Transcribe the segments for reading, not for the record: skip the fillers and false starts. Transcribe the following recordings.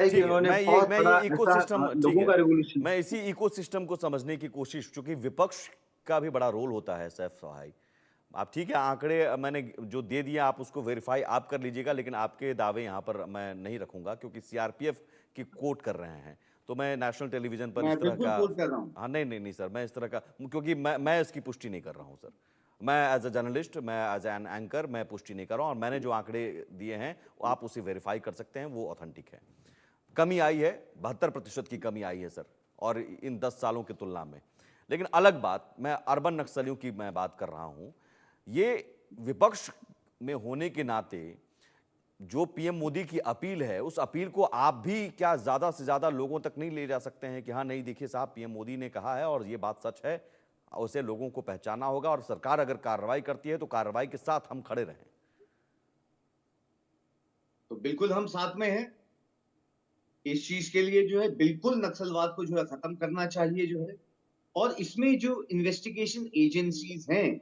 है कि ठीक है, उन्होंने मैं ये बहुत मैं बड़ा ये ऐसा इकोसिस्टम ठीक लोगों है, का रेवोल्यूशन। मैं इसी इकोसिस्टम को समझने की कोशिश, चूँकि विपक्ष का भी बड़ा रोल होता है सैफ सहाय। आप ठीक है, आंकड़े मैंने जो दे दिए आप उसको वेरीफाई आप कर लीजिएगा, लेकिन आपके दावे यहाँ पर मैं नहीं रखूँगा क्योंकि सीआरपीएफ की कोट कर रहे हैं। तो मैं नेशनल टेलीविज़न पर मैं इस तरह बिल्कुल का कोट कर रहा हूँ। हाँ, नहीं सर, मैं इस तरह का क्योंकि मैं इसकी पुष्टि नहीं कर रहा हूँ सर। मैं एज़ अ जर्नलिस्ट, मैं एज़ एन एंकर मैं पुष्टि नहीं कर रहा हूँ और मैंने जो आंकड़े दिए हैं, वो आप उसे वेरीफाई कर सकते हैं, वो ऑथेंटिक है। कमी आई है, 72% की कमी आई है सर, और इन 10 सालों की तुलना में। लेकिन अलग बात, मैं अर्बन नक्सलियों की मैं बात कर रहा हूँ। ये विपक्ष में होने के नाते जो पीएम मोदी की अपील है, उस अपील को आप भी क्या ज़्यादा से ज़्यादा लोगों तक नहीं ले जा सकते हैं कि हाँ, नहीं देखिए साहब, पीएम मोदी ने कहा है और ये बात सच है, उसे लोगों को पहचानना होगा और सरकार अगर कार्रवाई करती है, तो कार्रवाई के साथ हम खड़े रहें। तो बिल्कुल हम साथ में हैं। इस चीज के लिए जो है बिल्कुल नक्सलवाद को जो है खत्म करना चाहिए जो है। और इसमें जो इन्वेस्टिगेशन एजेंसीज हैं,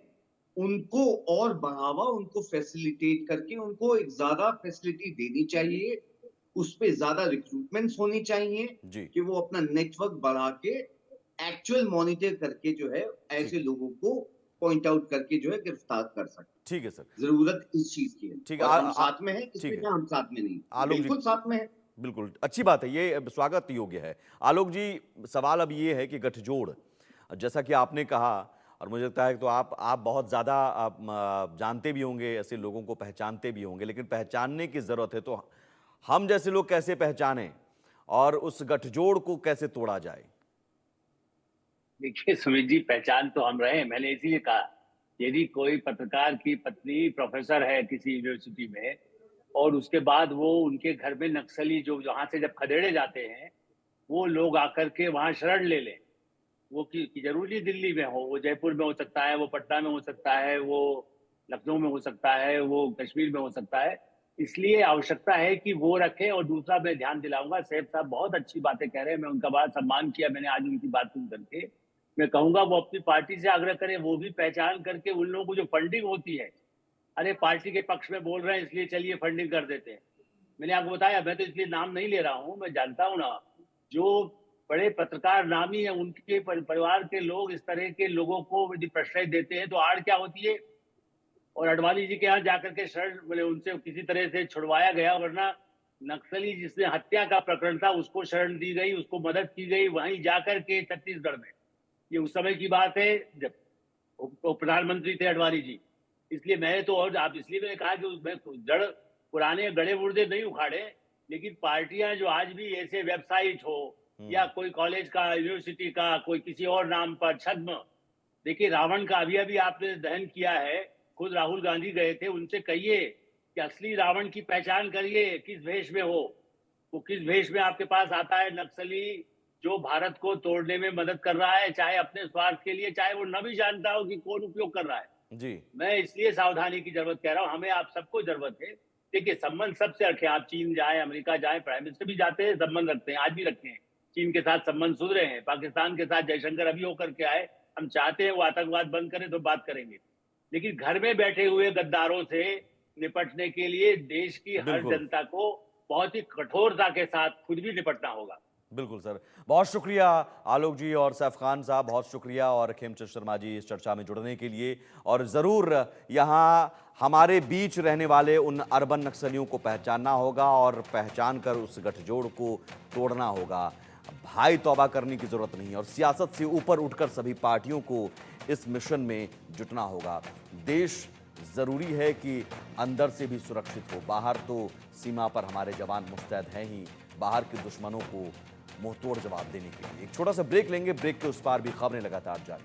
उनको और बढ़ावा, उनको फैसिलिटेट करके उनको एक ज्यादा फैसिलिटी देनी चाहिए। उस पे ज्यादा रिक्रूटमेंट्स होनी चाहिए जी, कि वो अपना नेटवर्क बढ़ा के एक्चुअल मॉनिटर करके जो है ठीक ऐसे है। लोगों को पॉइंट आउट करके जो है गिरफ्तार कर ठीक है सर। सके। जरूरत इस चीज की है ठीक है, और हम साथ में हैं, ठीक इसमें है। क्या हम साथ में नहीं? आलोक जी, बिल्कुल साथ में है। बिल्कुल, अच्छी बात है, ये स्वागत योग्य है। आलोक जी, सवाल अब ये है कि गठजोड़, जैसा कि आपने कहा और मुझे लगता है कि तो आप बहुत ज़्यादा जानते भी होंगे, ऐसे लोगों को पहचानते भी होंगे, लेकिन पहचानने की ज़रूरत है, तो हम जैसे लोग कैसे पहचानें और उस गठजोड़ को कैसे तोड़ा जाए? देखिए सुमित जी, पहचान तो हम रहे हैं। मैंने इसीलिए कहा, यदि कोई पत्रकार की पत्नी प्रोफेसर है किसी यूनिवर्सिटी में और उसके बाद वो उनके घर में नक्सली जो जहां से जब खदेड़े जाते हैं, वो लोग आकर के वहां शरण ले लें, वो कि जरूरी दिल्ली में हो, वो जयपुर में हो सकता है, वो पटना में हो सकता है, वो लखनऊ में हो सकता है, वो कश्मीर में हो सकता है। इसलिए आवश्यकता है कि वो रखें। और दूसरा मैं ध्यान दिलाऊंगा, सैफ साहब बहुत अच्छी बातें कह रहे हैं, मैं उनका बड़ा सम्मान किया मैंने आज उनकी बात सुन करके। मैं कहूंगा वो अपनी पार्टी से आग्रह करें, वो भी पहचान करके उन लोगों को जो फंडिंग होती है, अरे पार्टी के पक्ष में बोल रहे हैं इसलिए चलिए फंडिंग कर देते हैं। मैंने आपको बताया, मैं तो इसलिए नाम नहीं ले रहा हूं, मैं जानता हूं ना, जो बड़े पत्रकार नामी है उनके परिवार के लोग इस तरह के लोगों को यदि प्रश्रय देते हैं तो आड़ क्या होती है। और अडवाणी जी के यहाँ जाकर के शरण बोले उनसे किसी तरह से छुड़वाया गया, वरना नक्सली जिसने हत्या का प्रकरण था उसको शरण दी गई, उसको मदद की गई वहीं जाकर के छत्तीसगढ़ में। ये उस समय की बात है जब वो प्रधानमंत्री थे अडवाणी जी। इसलिए मैं तो, और आप इसलिए मैंने कहा कि मैं जड़ पुराने गड़े मुर्दे नहीं उखाड़े, लेकिन पार्टियां जो आज भी ऐसे वेबसाइट हो या हुँ, कोई कॉलेज का, यूनिवर्सिटी का, कोई किसी और नाम पर छद्म, देखिए रावण का अभी अभी आपने दहन किया है, खुद राहुल गांधी गए थे, उनसे कहिए कि असली रावण की पहचान करिए, किस वेश में हो, वो किस वेश में आपके पास आता है नक्सली, जो भारत को तोड़ने में मदद कर रहा है, चाहे अपने स्वार्थ के लिए, चाहे वो न भी जानता हो कि कौन उपयोग कर रहा है। जी। मैं इसलिए सावधानी की जरूरत कह रहा हूं, हमें आप सबको जरूरत है। देखिए संबंध सबसे रखें, आप चीन जाए, अमेरिका जाए, प्राइम मिनिस्टर भी जाते हैं, संबंध रखते हैं, आज भी रखते हैं। चीन के साथ संबंध सुधरे हैं, पाकिस्तान के साथ जयशंकर अभी होकर के आए, हम चाहते हैं वो आतंकवाद बंद करें तो बात करेंगे। लेकिन घर में बैठे हुए गद्दारों से निपटने के लिए देश की हर बिल्कुल, जनता को बहुत ही कठोरता के साथ खुद भी निपटना होगा। बिल्कुल सर। बहुत शुक्रिया आलोक जी और सैफ खान साहब, बहुत शुक्रिया और खेमचंद शर्मा जी इस चर्चा में जुड़ने के लिए। और ज़रूर यहाँ हमारे बीच रहने वाले उन अर्बन नक्सलियों को पहचानना होगा और पहचान कर उस गठजोड़ को तोड़ना होगा। भाई तौबा करने की ज़रूरत नहीं है और सियासत से ऊपर उठकर सभी पार्टियों को इस मिशन में जुटना होगा। देश ज़रूरी है कि अंदर से भी सुरक्षित हो, बाहर तो सीमा पर हमारे जवान मुस्तैद हैं ही, बाहर के दुश्मनों को मुंहतोड़ जवाब देने के लिए। एक छोटा सा ब्रेक लेंगे, ब्रेक के उस पार भी खबरें लगातार जारी।